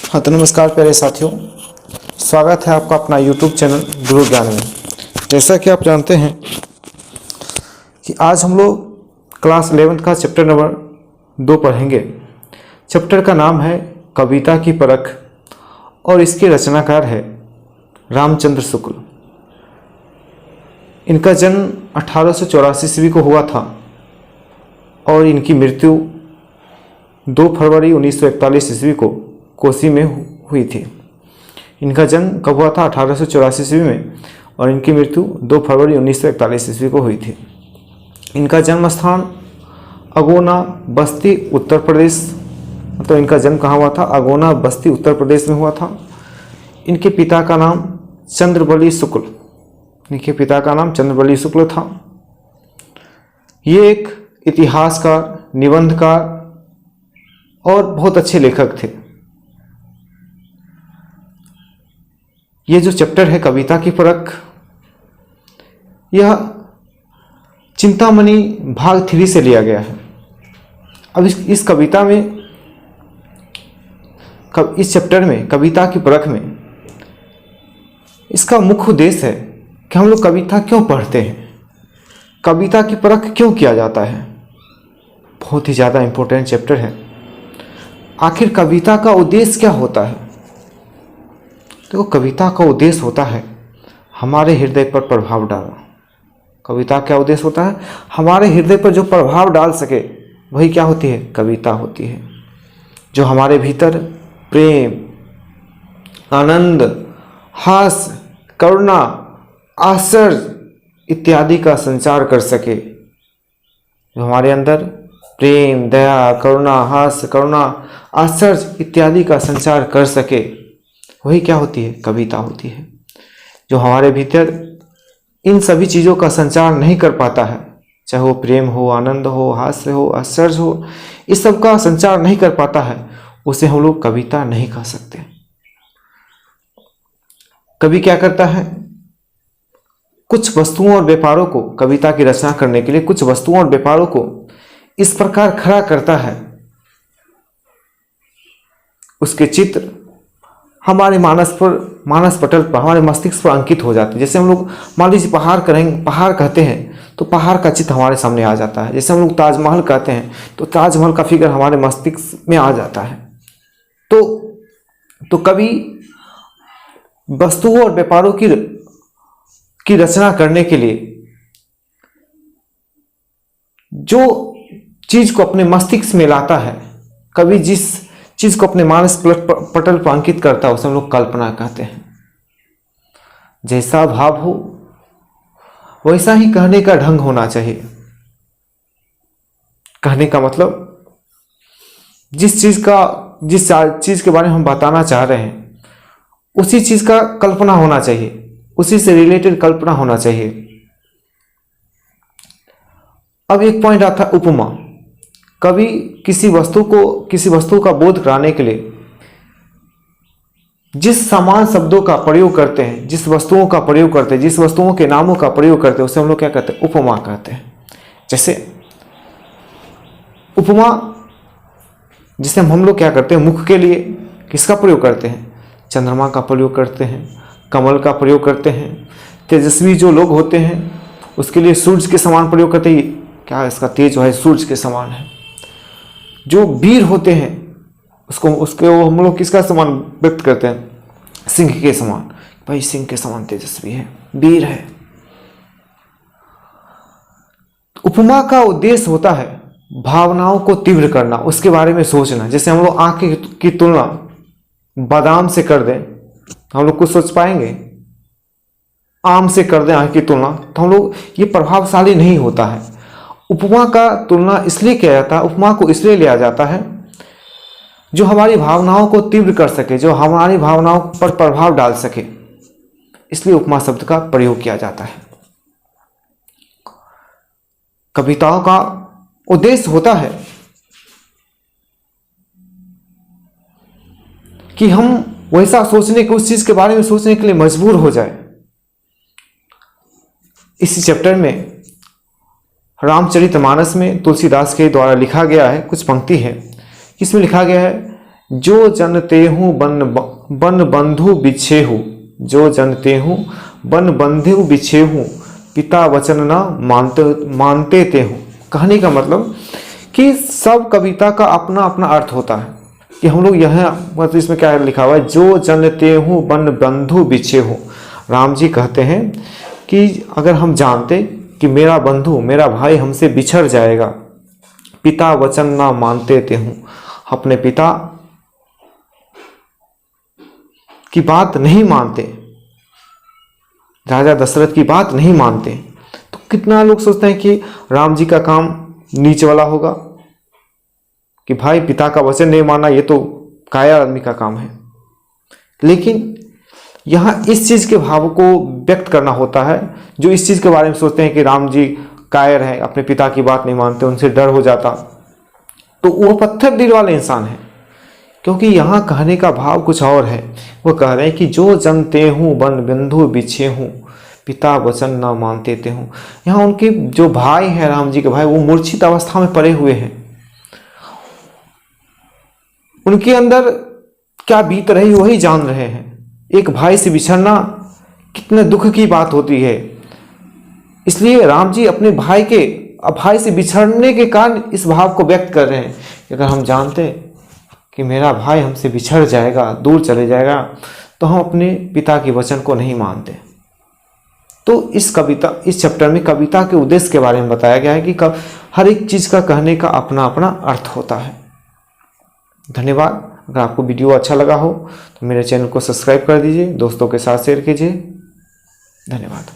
हाँ तो नमस्कार प्यारे साथियों, स्वागत है आपका अपना YouTube चैनल गुरु ज्ञान में। जैसा कि आप जानते हैं कि आज हम लोग क्लास 11th का चैप्टर नंबर 2 पढ़ेंगे। चैप्टर का नाम है कविता की परख और इसके रचनाकार है रामचंद्र शुक्ल। इनका जन्म 1884 ईस्वी को हुआ था और इनकी मृत्यु 2 फरवरी 1941 ईस्वी को कोसी में हुई थी। इनका जन्म कब हुआ था? 1884 ईस्वी में और इनकी मृत्यु 2 फरवरी 1941 ईस्वी को हुई थी। इनका जन्म स्थान अगोना बस्ती उत्तर प्रदेश, मतलब इनका जन्म कहाँ हुआ था? अगोना बस्ती उत्तर प्रदेश में हुआ था। इनके पिता का नाम चंद्रबली शुक्ल, इनके पिता का नाम चंद्रबली शुक्ल था। ये एक इतिहासकार, निबंधकार और बहुत अच्छे लेखक थे। ये जो चैप्टर है कविता की परख, यह चिंतामणि भाग 3 से लिया गया है। अब इस कविता में, इस चैप्टर में कविता की परख में इसका मुख्य उद्देश्य है कि हम लोग कविता क्यों पढ़ते हैं, कविता की परख क्यों किया जाता है। बहुत ही ज़्यादा इम्पोर्टेंट चैप्टर है। आखिर कविता का उद्देश्य क्या होता है? देखो, कविता का उद्देश्य होता है हमारे हृदय पर प्रभाव डालना। कविता क्या उद्देश्य होता है? हमारे हृदय पर जो प्रभाव डाल सके वही क्या होती है? कविता होती है। जो हमारे भीतर प्रेम, आनंद, हास्य, करुणा, आश्चर्य इत्यादि का संचार कर सके, जो हमारे अंदर प्रेम, दया, करुणा, हास्य, करुणा, आश्चर्य इत्यादि का संचार कर सके, वही क्या होती है? कविता होती है। जो हमारे भीतर इन सभी चीज़ों का संचार नहीं कर पाता है, चाहे वो प्रेम हो, आनंद हो, हास्य हो, आश्चर्य हो, इस सब का संचार नहीं कर पाता है, उसे हम लोग कविता नहीं कह सकते। कवि क्या करता है? कुछ वस्तुओं और व्यापारों को, कविता की रचना करने के लिए कुछ वस्तुओं और व्यापारों को इस प्रकार खड़ा करता है, उसके चित्र हमारे मानस पटल पर, हमारे मस्तिष्क पर अंकित हो जाते हैं। जैसे हम लोग मान लीजिए पहाड़ कहते हैं तो पहाड़ का चित्र हमारे सामने आ जाता है। जैसे हम लोग ताजमहल कहते हैं तो ताजमहल का फिगर हमारे मस्तिष्क में आ जाता है। तो कवि वस्तुओं और व्यापारों की रचना करने के लिए जो चीज को अपने मस्तिष्क में लाता है, कवि जिस चीज को अपने मानस पटल पर अंकित करता है उसे हम लोग कल्पना कहते हैं। जैसा भाव हो वैसा ही कहने का ढंग होना चाहिए। कहने का मतलब जिस चीज के बारे में हम बताना चाह रहे हैं उसी चीज का कल्पना होना चाहिए, उसी से रिलेटेड कल्पना होना चाहिए। अब एक पॉइंट आता है उपमा। कवि किसी वस्तु का बोध कराने के लिए जिस समान शब्दों का प्रयोग करते हैं, जिस वस्तुओं का प्रयोग करते हैं, जिस वस्तुओं के नामों का प्रयोग करते हैं, उसे हम लोग क्या कहते हैं? उपमा कहते हैं। जैसे उपमा, जिसे हम लोग क्या करते हैं? मुख के लिए किसका प्रयोग करते हैं? चंद्रमा का प्रयोग करते हैं, कमल का प्रयोग करते हैं। तेजस्वी जो लोग होते हैं उसके लिए सूर्य के समान प्रयोग करते हैं। क्या इसका तेज जो है सूर्य के समान है। जो वीर होते हैं उसके हम लोग किसका समान व्यक्त करते हैं? सिंह के समान। भाई सिंह के समान तेजस्वी है, वीर है। उपमा का उद्देश्य होता है भावनाओं को तीव्र करना, उसके बारे में सोचना। जैसे हम लोग आंख की तुलना बादाम से कर दें, हम लोग कुछ सोच पाएंगे? आम से कर दें आंख की तुलना तो हम लोग, ये प्रभावशाली नहीं होता है। उपमा का तुलना इसलिए किया जाता है, उपमा को इसलिए लिया जाता है जो हमारी भावनाओं को तीव्र कर सके, जो हमारी भावनाओं पर प्रभाव डाल सके, इसलिए उपमा शब्द का प्रयोग किया जाता है। कविताओं का उद्देश्य होता है कि हम वैसा सोचने के, उस चीज के बारे में सोचने के लिए मजबूर हो जाए। इसी चैप्टर में रामचरितमानस में तुलसीदास के द्वारा लिखा गया है, कुछ पंक्ति है। इसमें लिखा गया है जो जनते हूँ बन बंधु बिछे हूँ, जो जनते हूँ बन बंधु बिछे हूँ, पिता वचन न मानते ते हूँ। कहने का मतलब कि सब कविता का अपना अपना अर्थ होता है कि हम लोग यहाँ मतलब इसमें क्या लिखा हुआ है, जो जनते हूँ बन बंधु बिछे हूँ। राम जी कहते हैं कि अगर हम जानते कि मेरा बंधु मेरा भाई हमसे बिछड़ जाएगा, पिता वचन ना मानते थे हूँ, अपने पिता की बात नहीं मानते, राजा दशरथ की बात नहीं मानते, तो कितना लोग सोचते हैं कि राम जी का काम नीच वाला होगा कि भाई पिता का वचन नहीं मानना ये तो कायर आदमी का काम है। लेकिन यहाँ इस चीज के भाव को व्यक्त करना होता है, जो इस चीज के बारे में सोचते हैं कि राम जी कायर हैं, अपने पिता की बात नहीं मानते, उनसे डर हो जाता, तो वो पत्थर दिल वाले इंसान हैं। क्योंकि यहाँ कहने का भाव कुछ और है। वो कह रहे हैं कि जो जनते हूँ बन बंधु बिछे हूँ, पिता वचन ना मानते ते हूँ। यहाँ उनके जो भाई हैं, राम जी के भाई, वो मूर्छित अवस्था में पड़े हुए हैं। उनके अंदर क्या बीत रही वही जान रहे हैं। एक भाई से बिछड़ना कितने दुख की बात होती है। इसलिए राम जी अपने भाई से बिछड़ने के कारण इस भाव को व्यक्त कर रहे हैं कि अगर हम जानते कि मेरा भाई हमसे बिछड़ जाएगा, दूर चले जाएगा, तो हम अपने पिता के वचन को नहीं मानते। तो इस चैप्टर में कविता के उद्देश्य के बारे में बताया गया है कि हर एक चीज का कहने का अपना अपना अर्थ होता है। धन्यवाद। अगर आपको वीडियो अच्छा लगा हो तो मेरे चैनल को सब्सक्राइब कर दीजिए, दोस्तों के साथ शेयर कीजिए। धन्यवाद।